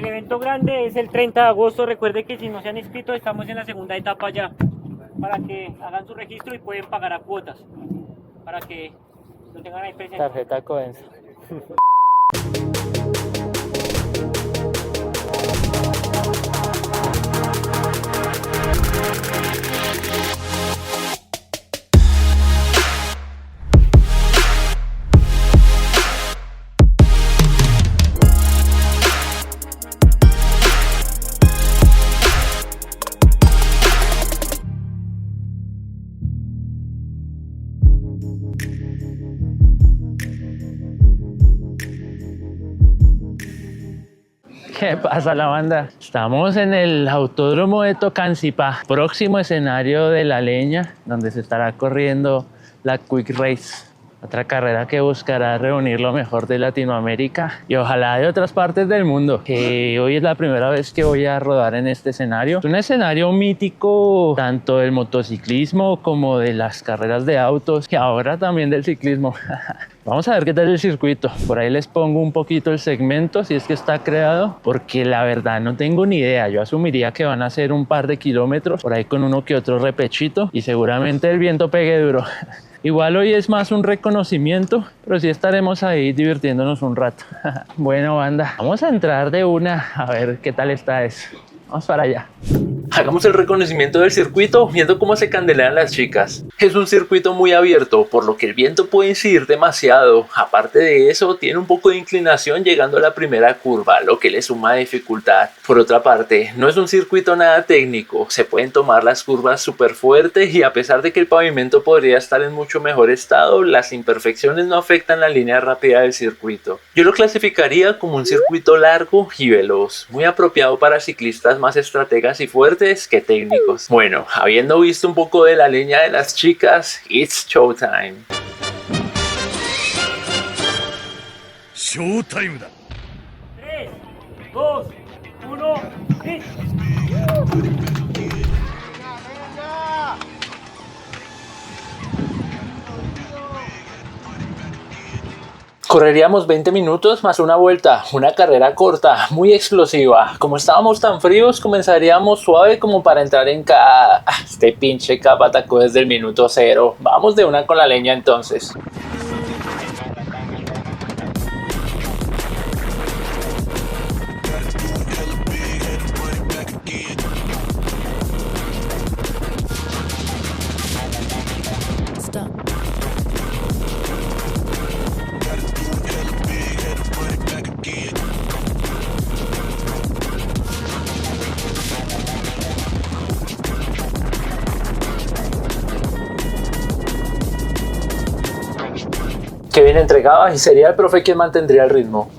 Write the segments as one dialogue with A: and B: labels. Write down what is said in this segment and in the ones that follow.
A: El evento grande es el 30 de agosto. Recuerde que si no se han inscrito, estamos en la segunda etapa ya. Para que hagan su registro y pueden pagar a cuotas. Para que lo tengan ahí presente.
B: Tarjeta Coensa. ¿Qué pasa, la banda? Estamos en el autódromo de Tocancipá, próximo escenario de La Leña, donde se estará corriendo la Quick Race, otra carrera que buscará reunir lo mejor de Latinoamérica y ojalá de otras partes del mundo. Hoy es la primera vez que voy a rodar en este escenario. Es un escenario mítico tanto del motociclismo como de las carreras de autos y ahora también del ciclismo. Vamos a ver qué tal el circuito. Por ahí les pongo un poquito el segmento, si es que está creado, porque la verdad no tengo ni idea. Yo asumiría que van a ser un par de kilómetros, por ahí con uno que otro repechito, y seguramente el viento pegue duro. Igual hoy es más un reconocimiento, pero sí estaremos ahí divirtiéndonos un rato. Bueno, banda, vamos a entrar de una a ver qué tal está eso. Vamos para allá. Hagamos el reconocimiento del circuito viendo cómo se candelean las chicas. Es un circuito muy abierto, por lo que el viento puede incidir demasiado. Aparte de eso, tiene un poco de inclinación llegando a la primera curva, lo que le suma dificultad. Por otra parte, no es un circuito nada técnico. Se pueden tomar las curvas súper fuertes y a pesar de que el pavimento podría estar en mucho mejor estado, las imperfecciones no afectan la línea rápida del circuito. Yo lo clasificaría como un circuito largo y veloz, muy apropiado para ciclistas más estrategas y fuertes que técnicos. Bueno, habiendo visto un poco de la leña de las chicas, it's showtime.
C: Showtime だ。
A: 3, 2, 1, ¡sí!
B: Correríamos 20 minutos más una vuelta, una carrera corta, muy explosiva. Como estábamos tan fríos, comenzaríamos suave como para entrar en cada... Este pinche capa atacó desde el minuto 0. Vamos de una con la leña entonces. Kevin entregaba y sería el profe quien mantendría el ritmo.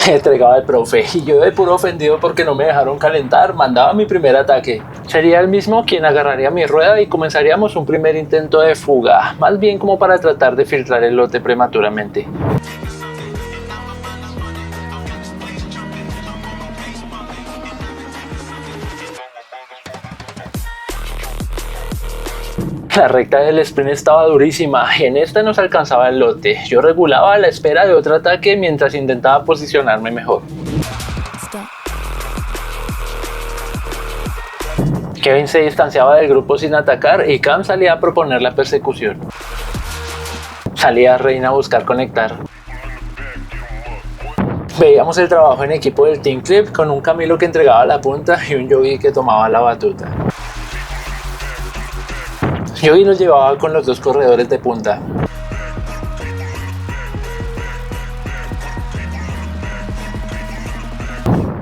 B: Entregaba el profe y yo de puro ofendido porque no me dejaron calentar, mandaba mi primer ataque. Sería el mismo quien agarraría mi rueda y comenzaríamos un primer intento de fuga, más bien como para tratar de filtrar el lote prematuramente. La recta del sprint estaba durísima y en esta nos alcanzaba el lote. Yo regulaba a la espera de otro ataque mientras intentaba posicionarme mejor. Kevin se distanciaba del grupo sin atacar y Cam salía a proponer la persecución. Salía Reina a buscar conectar. Veíamos el trabajo en equipo del Team Clip con un Camilo que entregaba la punta y un Yogi que tomaba la batuta. Yogi nos llevaba con los dos corredores de punta.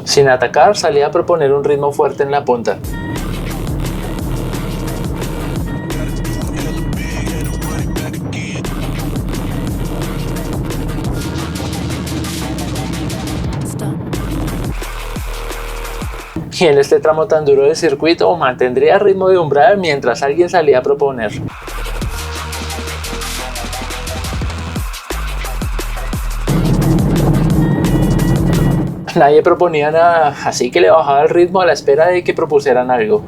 B: Sin atacar, salía a proponer un ritmo fuerte en la punta. Y en este tramo tan duro del circuito mantendría ritmo de umbral mientras alguien salía a proponer. Nadie proponía nada, así que le bajaba el ritmo a la espera de que propusieran algo.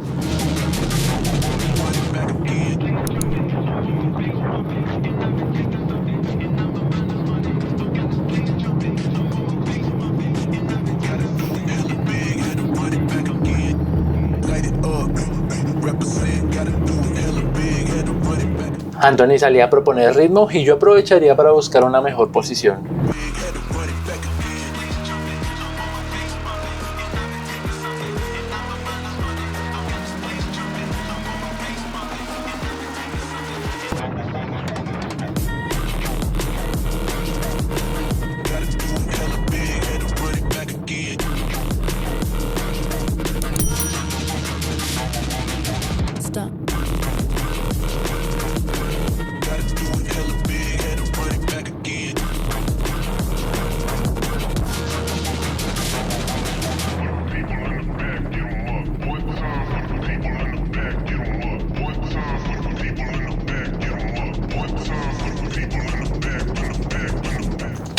B: Anthony salía a proponer ritmo y yo aprovecharía para buscar una mejor posición.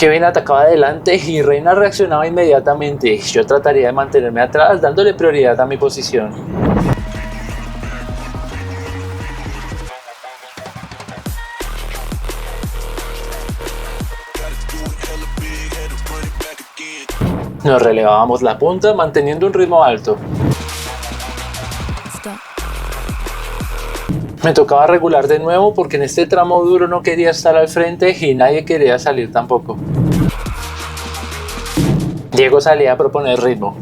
B: Kevin atacaba adelante y Reina reaccionaba inmediatamente. Yo trataría de mantenerme atrás, dándole prioridad a mi posición. Nos relevábamos la punta manteniendo un ritmo alto. Me tocaba regular de nuevo porque en este tramo duro no quería estar al frente y nadie quería salir tampoco. Diego salía a proponer ritmo.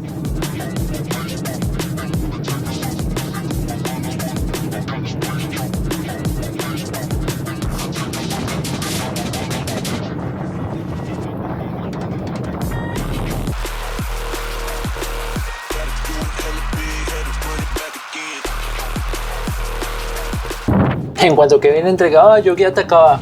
B: En cuanto Kevin entregaba, Yogi atacaba.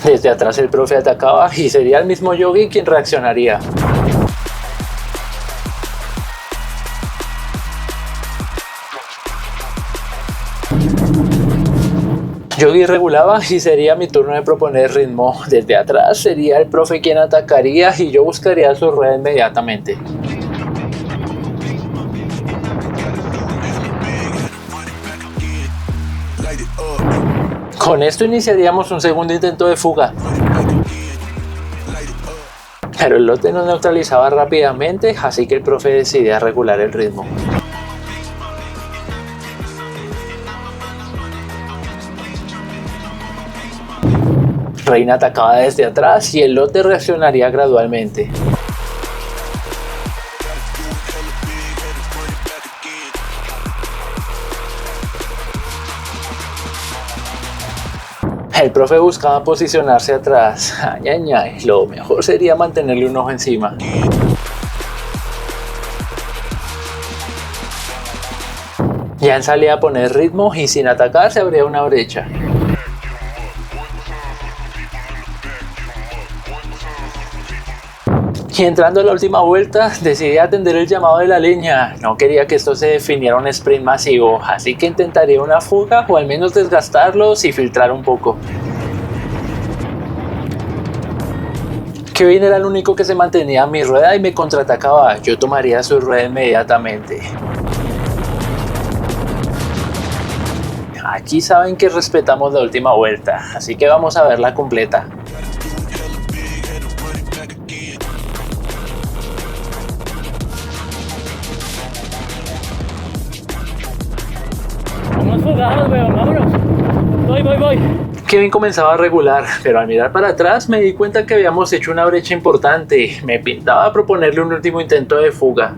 B: Desde atrás el profe atacaba y sería el mismo Yogi quien reaccionaría. Yogi regulaba y sería mi turno de proponer ritmo. Desde atrás sería el profe quien atacaría y yo buscaría su red inmediatamente. Con esto iniciaríamos un segundo intento de fuga. Pero el lote nos neutralizaba rápidamente, así que el profe decidía regular el ritmo. Reina atacaba desde atrás y el lote reaccionaría gradualmente. El profe buscaba posicionarse atrás. Ay, ay, ay, lo mejor sería mantenerle un ojo encima. Jan salía a poner ritmo y sin atacar se abría una brecha. Y entrando a la última vuelta, decidí atender el llamado de la leña. No quería que esto se definiera un sprint masivo, así que intentaría una fuga o al menos desgastarlos y filtrar un poco. Kevin era el único que se mantenía a mi rueda y me contraatacaba. Yo tomaría su rueda inmediatamente. Aquí saben que respetamos la última vuelta, así que vamos a verla completa.
A: Vamos fugados, weón, vámonos. Voy.
B: Kevin comenzaba a regular, pero al mirar para atrás me di cuenta que habíamos hecho una brecha importante. Me pintaba proponerle un último intento de fuga.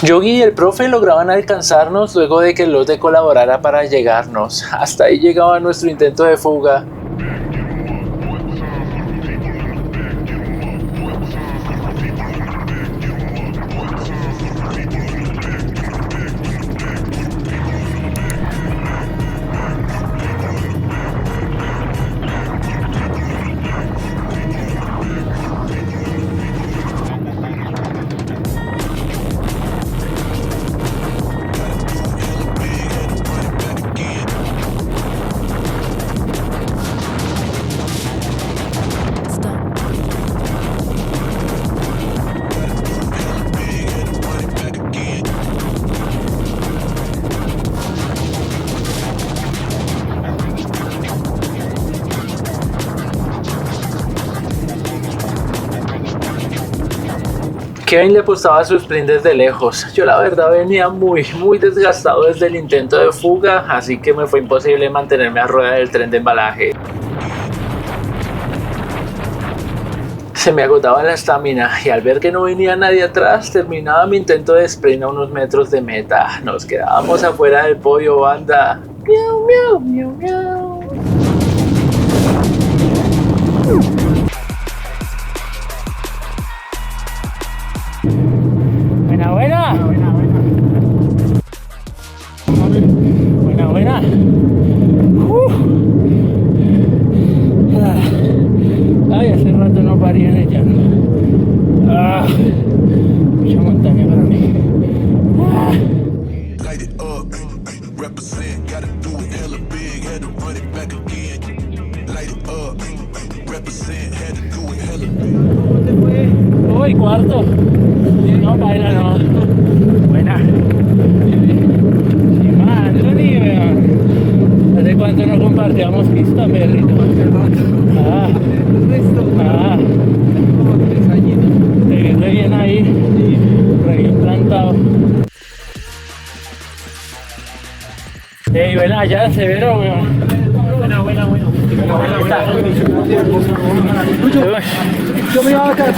B: Yogi y el profe lograban alcanzarnos luego de que el lote colaborara para llegarnos. Hasta ahí llegaba nuestro intento de fuga. Kevin le apostaba a su sprint desde lejos. Yo la verdad venía muy desgastado desde el intento de fuga, así que me fue imposible mantenerme a rueda del tren de embalaje. Se me agotaba la estamina y al ver que no venía nadie atrás, terminaba mi intento de sprint a unos metros de meta. Nos quedábamos afuera del podio, banda. Miau, miau, miau, miau.
A: Buena. Ay, hace rato no parí en ella. Mucha montaña para mí.
C: Light it up, represent, gotta do it hella big, had to run it back again. Light it up, represent, had to do it hella big.
A: ¿Cómo te fue? Uy, cuarto. No, baila, no. Buena. Sí, madre mía, weón. ¿Hace cuánto no compartíamos pista, perrito? Te vi re bien ahí. Re bien plantado. Buena, ya, severo, weón. Buena. Yo me iba a quedar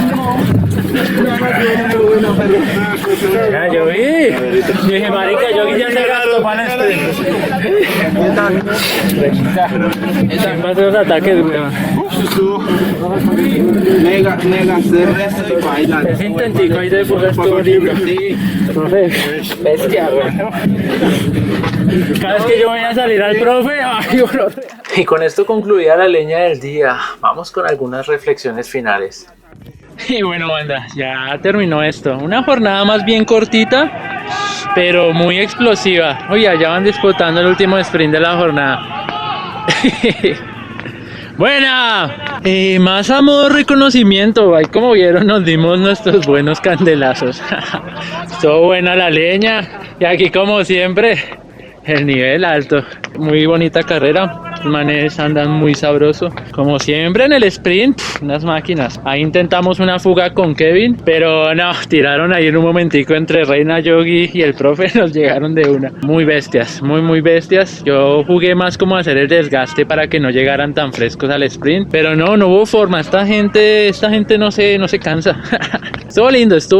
A: ya, yo vi. Yo dije, marica, yo ya se gastó para este. ¿Quién va a hacer los ataques, weón?
D: Mega hacer resto y bailar.
A: Ese intentico ahí de fuga estuvo lindo. Profe, bestia, weón. Cada vez que yo voy a salir al profe, ay, bueno.
B: Y con esto concluía la leña del día. Vamos con algunas reflexiones finales.
A: Y bueno, banda, ya terminó esto. Una jornada más bien cortita, pero muy explosiva. Oye, ya van disputando el último sprint de la jornada. Buena. Más a modo reconocimiento, ahí como vieron nos dimos nuestros buenos candelazos. Estuvo buena la leña y aquí como siempre el nivel alto. Muy bonita carrera. Los manes andan muy sabroso. Como siempre en el sprint, unas máquinas. Ahí intentamos una fuga con Kevin, pero no, tiraron ahí en un momentico entre Reina, Yogi y el profe, nos llegaron de una. Muy bestias, muy bestias. Yo jugué más como a hacer el desgaste para que no llegaran tan frescos al sprint, pero no hubo forma. Esta gente no se cansa. Estuvo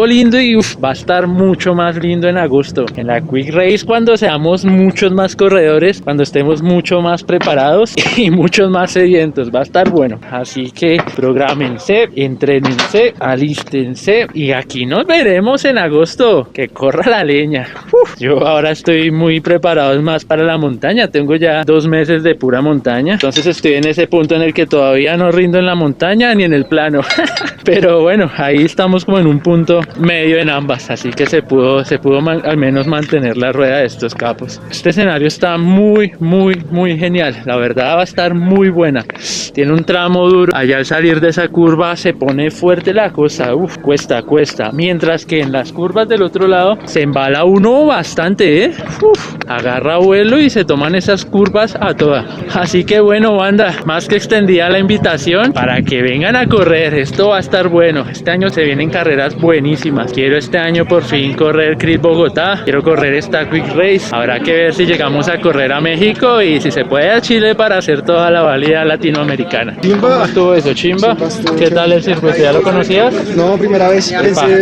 A: lindo y va a estar mucho más lindo en agosto. En la Quick Race, cuando seamos muchos más corredores, cuando estemos mucho más preparados y muchos más sedientos, va a estar bueno. Así que prográmense, entrénense, alístense y aquí nos veremos en agosto. Que corra la leña. Yo ahora estoy muy preparado más para la montaña. Tengo ya 2 meses de pura montaña. Entonces estoy en ese punto en el que todavía no rindo en la montaña ni en el plano. Pero bueno, ahí estamos como en un punto medio en ambas. Así que se pudo al menos mantener la rueda de estos capos. Este escenario está muy genial. La verdad va a estar muy buena. Tiene un tramo duro. Allá al salir de esa curva se pone fuerte la cosa. Cuesta. Mientras que en las curvas del otro lado se embala uno bastante, agarra vuelo y se toman esas curvas a toda. Así que bueno, banda, más que extendida la invitación para que vengan a correr. Esto va a estar bueno. Este año se vienen carreras buenísimas. Quiero este año por fin correr Crit Bogotá. Quiero correr esta Quick Race. Habrá que ver ver si llegamos a correr a México y si se puede a Chile para hacer toda la valía latinoamericana.
E: Chimba.
A: ¿Cómo estuvo eso, chimba?
E: Estuvo
A: ¿Qué tal el circuito? ¿Ya lo conocías?
E: No, primera vez. Pensé,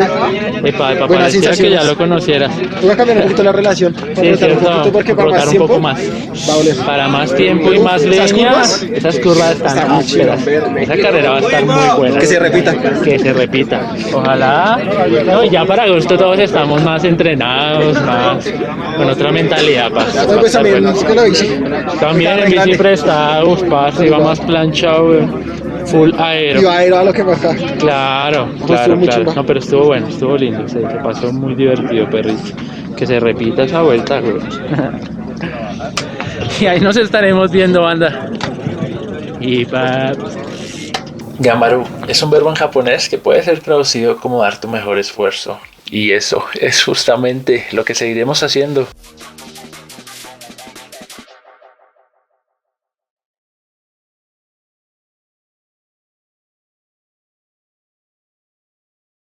A: Epa,
E: buenas
A: parecía que
E: sensaciones.
A: ya lo conocieras.
E: Voy a cambiar un poquito la relación.
A: Sí, es cierto,
E: Porque para
A: rotar
E: más
A: un poco
E: tiempo
A: más.
E: va a doler.
A: Para más tiempo y más
E: ¿Esas
A: leña,
E: curvas?
A: esas curvas están ásperas. Esa carrera va a estar muy buena.
E: Que se repita.
A: Que se repita. Ojalá. No, y ya para agosto todos estamos más entrenados, más con otra mentalidad.
E: No, pues también con la bici.
A: También en bici prestada, parce, iba más planchado, full aero.
E: Y va a ir a lo que pasa.
A: Claro,
E: estuvo
A: claro,
E: muy
A: claro.
E: chimba.
A: No, pero estuvo bueno, estuvo lindo, se pasó muy divertido, perrito. Que se repita esa vuelta, güey. Y ahí nos estaremos viendo, banda. Y pa... Gambaru es un verbo en japonés que puede ser traducido como dar tu mejor esfuerzo. Y eso es justamente lo que seguiremos haciendo.